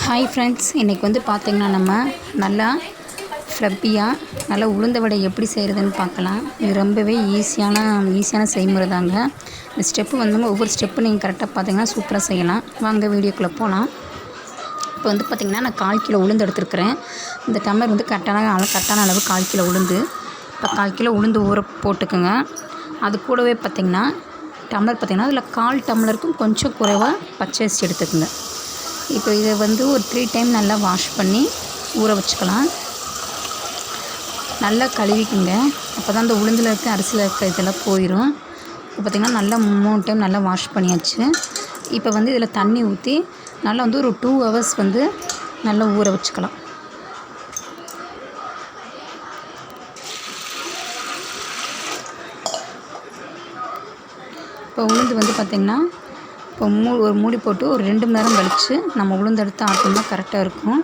Hi friends, இன்றைக்கி வந்து பார்த்திங்கன்னா நம்ம நல்லா ஃப்ளப்பியாக நல்லா உளுந்த வடை எப்படி செய்கிறதுன்னு பார்க்கலாம். இது ரொம்பவே ஈஸியான செய்முறை தாங்க. இந்த ஸ்டெப்பு வந்து ஒவ்வொரு ஸ்டெப்பு நீங்கள் கரெக்டாக பார்த்தீங்கன்னா சூப்பராக செய்யலாம். வாங்க வீடியோக்குள்ளே போகலாம். இப்போ வந்து பார்த்திங்கன்னா நான் 1/4 கிலோ உளுந்து எடுத்துருக்கிறேன். இந்த டம்ளர் வந்து கரெக்டான அளவு 1/4 கிலோ உளுந்து. இப்போ 1/4 கிலோ உளுந்து ஊற போட்டுக்குங்க. அது கூடவே பார்த்திங்கன்னா டம்ளர் பார்த்திங்கன்னா அதில் 1/4 டம்ளருக்கும் கொஞ்சம் குறைவாக பச்சை அரிசி எடுத்துக்குங்க. இப்போ இதை வந்து ஒரு 3 டைம் நல்லா வாஷ் பண்ணி ஊற வச்சுக்கலாம். நல்லா கழுவிக்குங்க. அப்போ தான் அந்த உளுந்தில் இருக்க அரிசியில் இருக்க இதெல்லாம் போயிடும். இப்போ பார்த்திங்கன்னா நல்லா 3 டைம் நல்லா வாஷ் பண்ணியாச்சு. இப்போ வந்து இதில் தண்ணி ஊற்றி நல்லா வந்து ஒரு 2 ஹவர்ஸ் வந்து நல்லா ஊற வச்சுக்கலாம். இப்போ உளுந்து வந்து பார்த்திங்கன்னா இப்போ ஒரு மூடி போட்டு ஒரு 2 மணி நேரம் கழித்து நம்ம உளுந்து எடுத்து ஆட்டோம்னா கரெக்டாக இருக்கும்.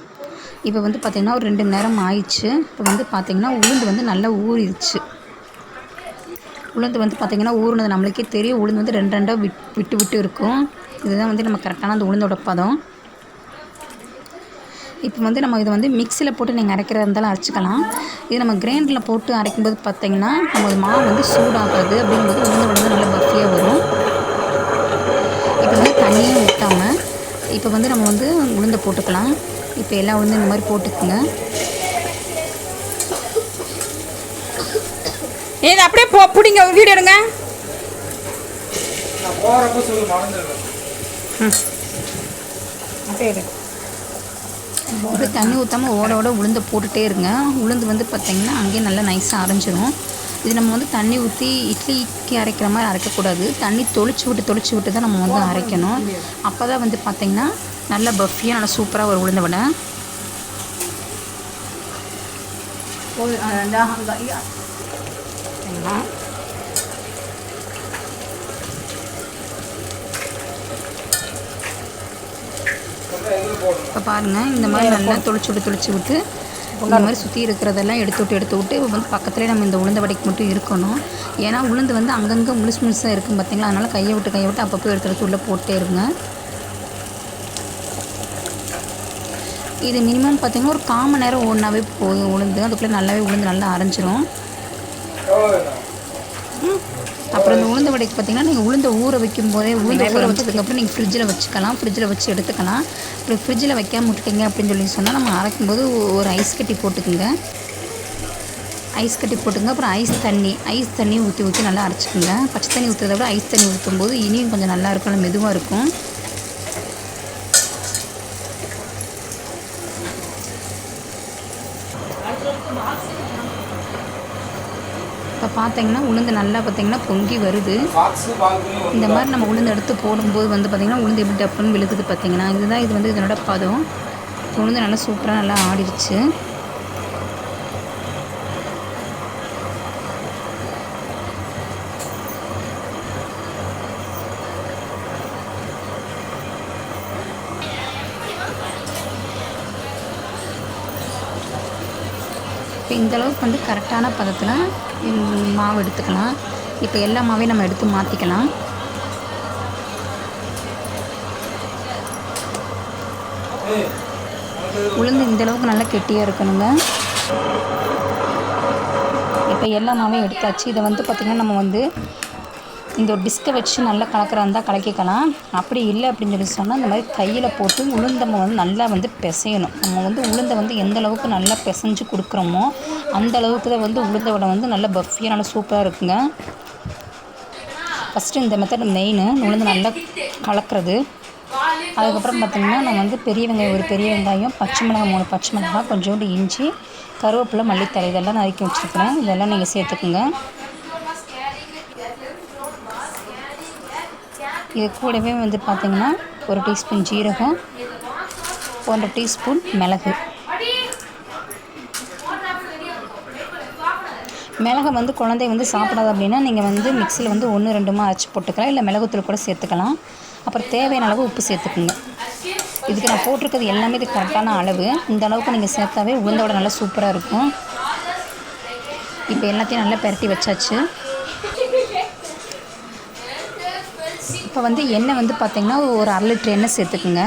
இப்போ வந்து பார்த்திங்கன்னா ஒரு 2 மணி நேரம் ஆயிடுச்சு. இப்போ வந்து பார்த்திங்கன்னா உளுந்து வந்து நல்லா ஊறிடுச்சு. உளுந்து வந்து பார்த்திங்கன்னா ஊறினது நம்மளுக்கே தெரியும். உளுந்து வந்து 2 விட்டு இருக்கும். இதுதான் வந்து நம்ம கரெக்டான அந்த உளுந்தோட பதம். இப்போ வந்து நம்ம இதை வந்து மிக்சியில் போட்டு நீங்கள் அரைக்கிறதா இருந்தாலும் அரைச்சிக்கலாம். இது நம்ம கிரைண்டரில் போட்டு அரைக்கும்போது பார்த்திங்கன்னா நம்ம மாவு வந்து சூடாகாது. அப்படிங்கும்போது உளுந்து வந்து நல்லா பஃபியாக வரும். இப்போ வந்து தண்ணியே ஊற்றாமல் இப்போ வந்து நம்ம வந்து உளுந்தை போட்டுக்கலாம். இப்போ எல்லா உளுந்தும் இந்த மாதிரி போட்டுக்குங்க. இது அப்படியே பிடிங்க, ஒரு வீடியோ எடுங்க. அப்படியே இப்போ தண்ணி ஊற்றாமல் ஓட உளுந்தை போட்டுகிட்டே இருங்க. உளுந்து வந்து பார்த்திங்கன்னா அங்கேயே நல்லா நைஸாக அரைஞ்சிரும். இது நம்ம வந்து தண்ணி ஊற்றி இட்லிக்கு அரைக்கிற மாதிரி அரைக்கக்கூடாது. தண்ணி தொளிச்சு விட்டு தான் நம்ம வந்து அரைக்கணும். அப்போ தான் வந்து பார்த்திங்கன்னா நல்லா பஃபியாக நல்லா சூப்பராக ஒரு உளுந்த வடை. இப்போ பாருங்கள், இந்த மாதிரி நல்லா தொளிச்சு விட்டு இந்த மாதிரி சுற்றி இருக்கிறதெல்லாம் எடுத்து விட்டு இப்போ வந்து பக்கத்துலேயே நம்ம இந்த உளுந்த வடைக்கு மட்டும் இருக்கணும். ஏன்னா உளுந்து வந்து அங்கங்கே முழுசாக இருக்கும் பார்த்திங்களா. அதனால் கையை விட்டு அப்பப்போ எடுத்து உள்ளே போட்டே இருங்க. இது மினிமம் பார்த்திங்கன்னா ஒரு 1/4 மணி நேரம் ஓடினாவே போதும். உளுந்து அதுக்குள்ளே நல்லாவே உளுந்து நல்லா அரைஞ்சிரும். அப்புறம் இந்த உளுந்த வடைக்கு பார்த்திங்கன்னா நீங்கள் உளுந்தை ஊற வைக்கும் போதே ஊற வச்சதுக்கப்புறம் நீங்கள் ஃப்ரிட்ஜில் வச்சு எடுத்துக்கலாம். அப்புறம் ஃப்ரிட்ஜில் வைக்காமல் விட்டுட்டீங்க அப்படின்னு சொல்லி சொன்னால் நம்ம அரைக்கும்போது ஒரு ஐஸ் கட்டி போட்டுக்குங்க. அப்புறம் ஐஸ் தண்ணி ஊற்றி நல்லா அரைச்சிக்குங்க. பச்சை தண்ணி ஊற்றுறத விட ஐஸ் தண்ணி ஊற்றும்போது இனியும் கொஞ்சம் நல்லா இருக்கும், நல்லா மெதுவாக இருக்கும். இப்போ பார்த்திங்கன்னா உளுந்து நல்லா பார்த்திங்கன்னா பொங்கி வருது. இந்த மாதிரி நம்ம உளுந்து எடுத்து போடும்போது வந்து பார்த்திங்கன்னா உளுந்து எப்படி டப்புன்னு விழுகுது பார்த்திங்கன்னா. இது வந்து இதனோட பதம். உளுந்து நல்லா சூப்பராக நல்லா ஆடிடுச்சு. இப்போ இந்தளவுக்கு வந்து கரெக்டான பதத்தில் மாவு எடுத்துக்கலாம். இப்போ எல்லா மாவையும் நம்ம எடுத்து மாற்றிக்கலாம். உளுந்து இந்தளவுக்கு நல்லா கெட்டியாக இருக்கணுங்க. இப்போ எல்லா மாவையும் எடுத்தாச்சு. இதை வந்து பார்த்திங்கன்னா நம்ம வந்து இந்த ஒரு டிஸ்கை வச்சு நல்லா கலக்கிறா இருந்தால் கலக்கிக்கலாம். அப்படி இல்லை அப்படின்னு சொல்லி சொன்னால் இந்த மாதிரி கையில் போட்டு உளுந்தை வந்து நல்லா வந்து பிசையணும். நம்ம வந்து உளுந்தை வந்து எந்த அளவுக்கு நல்லா பிசைஞ்சு கொடுக்குறோமோ அந்த அளவுக்கு தான் வந்து உளுந்த வடை வந்து நல்லா பஃபியாக நல்லா சூப்பராக இருக்குங்க. ஃபஸ்ட்டு இந்த மெத்தட் மெயின், உளுந்து நல்லா கலக்கிறது. அதுக்கப்புறம் பார்த்திங்கன்னா நான் வந்து ஒரு பெரிய வெங்காயம், பச்சை மிளகாய் 3 பச்சை மிளகாய், கொஞ்சோண்டு இஞ்சி, கருவேப்பிலை, மல்லித்தழை இதெல்லாம் நறுக்கி வச்சுருக்கிறேன். இதெல்லாம் நீங்கள் சேர்த்துக்குங்க. இது கூடவே வந்து பார்த்திங்கன்னா 1 டீஸ்பூன் ஜீரகம், 1 டீஸ்பூன் மிளகு. மிளகை வந்து குழந்தை வந்து சாப்பிடாது அப்படின்னா நீங்கள் வந்து மிக்சியில் வந்து 1-2 அரைச்சி போட்டுக்கலாம். இல்லை மிளகுத்தூள் கூட சேர்த்துக்கலாம். அப்புறம் தேவையான அளவு உப்பு சேர்த்துக்குங்க. இதுக்கு நான் போட்டிருக்கிறது எல்லாமே இது கரெக்டான அளவு. இந்த அளவுக்கு நீங்கள் சேர்த்தாவே உளுந்தோட நல்லா சூப்பராக இருக்கும். இப்போ எல்லாத்தையும் நல்லா பெரட்டி வச்சாச்சு. இப்போ வந்து எண்ணெய் வந்து பார்த்திங்கன்னா ஒரு 1/2 லிட்டர் எண்ணெய் சேர்த்துக்குங்க.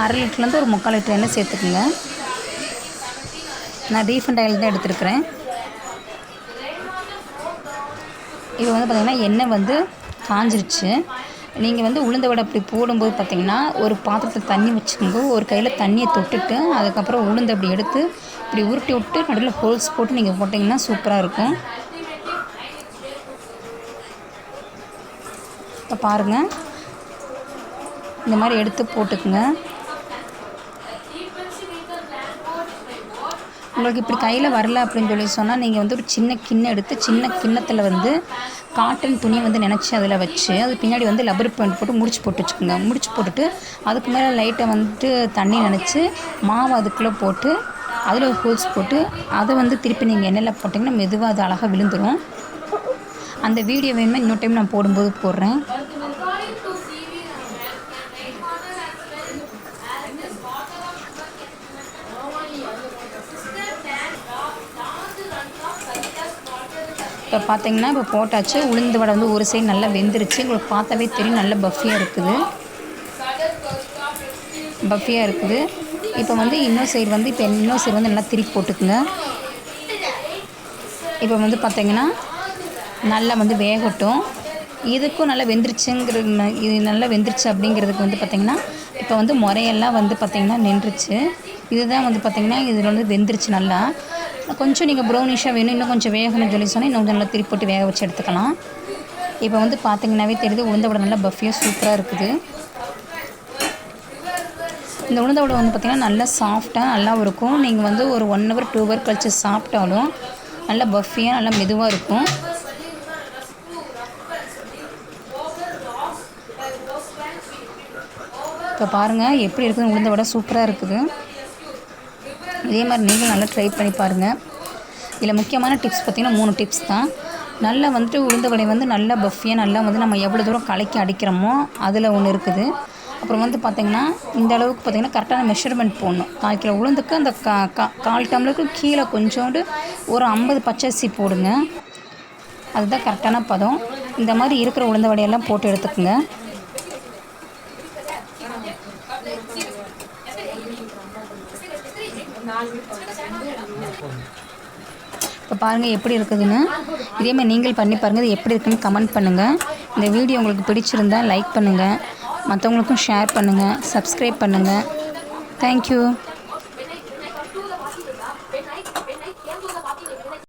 1/2 லிட்டர்லேருந்து ஒரு 3/4 லிட்டர் எண்ணெய் சேர்த்துக்குங்க. நான் ரீஃபண்ட் ஆயில் தான் எடுத்துருக்கிறேன். இப்போ வந்து பார்த்திங்கன்னா எண்ணெய் வந்து காஞ்சிருச்சு. நீங்கள் வந்து உளுந்த வடை அப்படி போடும்போது பார்த்திங்கன்னா ஒரு பாத்திரத்தில் தண்ணி வச்சுக்கோங்க. ஒரு கையில் தண்ணியை தொட்டுட்டு அதுக்கப்புறம் உளுந்து அப்படி எடுத்து இப்படி உருட்டி விட்டு நடுவில் ஹோல்ஸ் போட்டு நீங்கள் போட்டிங்கன்னா சூப்பராக இருக்கும். இப்போ பாருங்கள், இந்த மாதிரி எடுத்து போட்டுக்குங்க. உங்களுக்கு இப்படி கையில் வரல அப்படின்னு சொல்லி சொன்னால் நீங்கள் வந்து ஒரு சின்ன கிண்ணம் எடுத்து சின்ன கிண்ணத்தில் வந்து காட்டன் துணியை வந்து நினச்சி அதில் வச்சு அது பின்னாடி வந்து லப்பர் பேண்ட் போட்டு முடிச்சு போட்டு வச்சுக்கோங்க. முடிச்சு போட்டுட்டு அதுக்கு மேலே லைட்டை வந்துட்டு தண்ணி நினச்சி மாவு அதுக்குள்ளே போட்டு அதில் ஒரு ஹோல்ஸ் போட்டு அதை வந்து திருப்பி நீங்கள் எண்ணெயில் போட்டிங்கன்னா மெதுவாக அது அழகாக விழுந்துடும். அந்த வீடியோ வேணுமே இன்னொரு டைம் நான் போடும்போது போடுறேன். இப்போ பார்த்தீங்கன்னா இப்போ போட்டாச்சு. உளுந்து வடை வந்து ஒரு சைடு நல்லா வெந்துருச்சு. உங்களுக்கு பார்த்தாவே தெரியும் நல்லா பஃபியாக இருக்குது. இப்போ வந்து இன்னொரு சைடு வந்து நல்லா திருப்பி போட்டுக்குங்க. இப்போ வந்து பார்த்தீங்கன்னா நல்லா வந்து வேகட்டும். இதுக்கும் நல்லா இது நல்லா வெந்துருச்சு அப்படிங்கிறதுக்கு வந்து பார்த்திங்கன்னா இப்போ வந்து முறையெல்லாம் வந்து பார்த்திங்கன்னா நின்றுச்சு. இதுதான் வந்து பார்த்திங்கன்னா இதில் வந்து வெந்துருச்சு நல்லா. கொஞ்சம் நீங்கள் ப்ரௌனிஷாக வேணும் இன்னும் கொஞ்சம் வேகணும்னு சொல்லி சொன்னால் இன்னும் கொஞ்சம் நல்லா திருப்பி போட்டு வேக வச்சு எடுத்துக்கலாம். இப்போ வந்து பார்த்திங்கன்னாவே தெரியுது உளுந்த வடை நல்லா பஃபியாக சூப்பராக இருக்குது. இந்த உளுந்த வடை வந்து பார்த்திங்கன்னா நல்லா சாஃப்டாக நல்லாவும் இருக்கும். நீங்கள் வந்து ஒரு 1 hour 2 hour கழித்து சாப்பிட்டாலும் நல்லா பஃபியாக நல்லா மெதுவாக இருக்கும். இப்போ பாருங்கள் எப்படி இருக்குது. உளுந்த வடை சூப்பராக இருக்குது. இதே மாதிரி நீங்களும் நல்லா ட்ரை பண்ணி பாருங்கள். இதில் முக்கியமான டிப்ஸ் பார்த்திங்கன்னா 3 டிப்ஸ் தான். நல்லா வந்துட்டு உளுந்த வடை வந்து நல்லா பஃபியாக நல்லா வந்து நம்ம எவ்வளோ தூரம் கலக்கி அடிக்கிறோமோ அதில் ஒன்று இருக்குது. அப்புறம் வந்து பார்த்திங்கன்னா இந்த அளவுக்கு பார்த்திங்கன்னா கரெக்டான மெஷர்மெண்ட் போடணும். 1/4 கிலோ உளுந்துக்கு அந்த 1/4 டம்ளருக்கு கீழே கொஞ்சோண்டு ஒரு 50 பச்சரிசி போடுங்க. அதுதான் கரெக்டான பதம். இந்த மாதிரி இருக்கிற உளுந்த வடையெல்லாம் போட்டு எடுத்துக்கோங்க. இப்போ பாருங்கள் எப்படி இருக்குதுன்னு. இதேமாதிரி நீங்கள் பண்ணி பாருங்கள். இது எப்படி இருக்குன்னு கமெண்ட் பண்ணுங்கள். இந்த வீடியோ உங்களுக்கு பிடிச்சிருந்தால் லைக் பண்ணுங்கள். மற்றவங்களுக்கும் ஷேர் பண்ணுங்கள். சப்ஸ்கிரைப் பண்ணுங்கள். தேங்க்யூ.